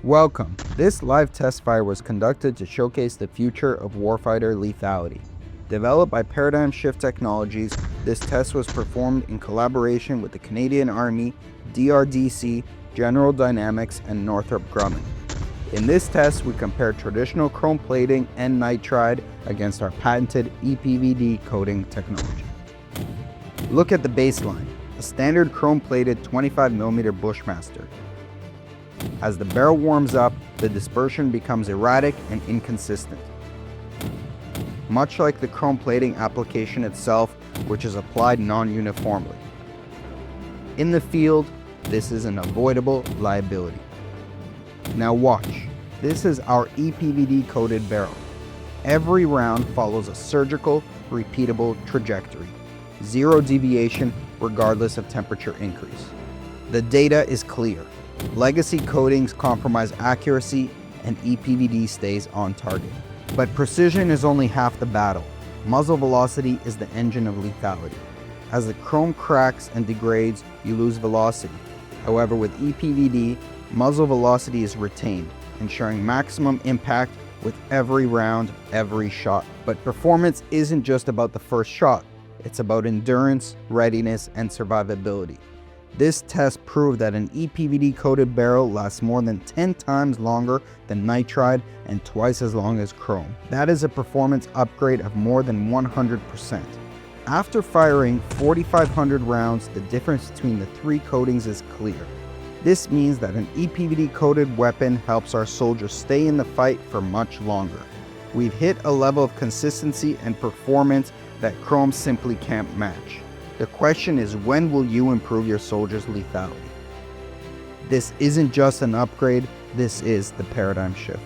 Welcome. This live test fire was conducted to showcase the future of warfighter lethality. Developed by Paradigm Shift Technologies, this test was performed in collaboration with the Canadian Army, DRDC, General Dynamics, and Northrop Grumman. In this test, we compared traditional chrome plating and nitride against our patented EPVD coating technology. Look at the baseline, a standard chrome-plated 25mm Bushmaster. As the barrel warms up, the dispersion becomes erratic and inconsistent, much like the chrome plating application itself, which is applied non-uniformly. In the field, this is an avoidable liability. Now watch, this is our EPVD coated barrel. Every round follows a surgical, repeatable trajectory. Zero deviation regardless of temperature increase. The data is clear. Legacy coatings compromise accuracy and EPVD stays on target. But precision is only half the battle. Muzzle velocity is the engine of lethality. As the chrome cracks and degrades, you lose velocity. However, with EPVD, muzzle velocity is retained, ensuring maximum impact with every round, every shot. But performance isn't just about the first shot. It's about endurance, readiness, and survivability. This test proved that an EPVD coated barrel lasts more than 10 times longer than nitride and twice as long as chrome. That is a performance upgrade of more than 100%. After firing 4,500 rounds, the difference between the three coatings is clear. This means that an EPVD coated weapon helps our soldiers stay in the fight for much longer. We've hit a level of consistency and performance that chrome simply can't match. The question is, when will you improve your soldiers' lethality? This isn't just an upgrade, this is the paradigm shift.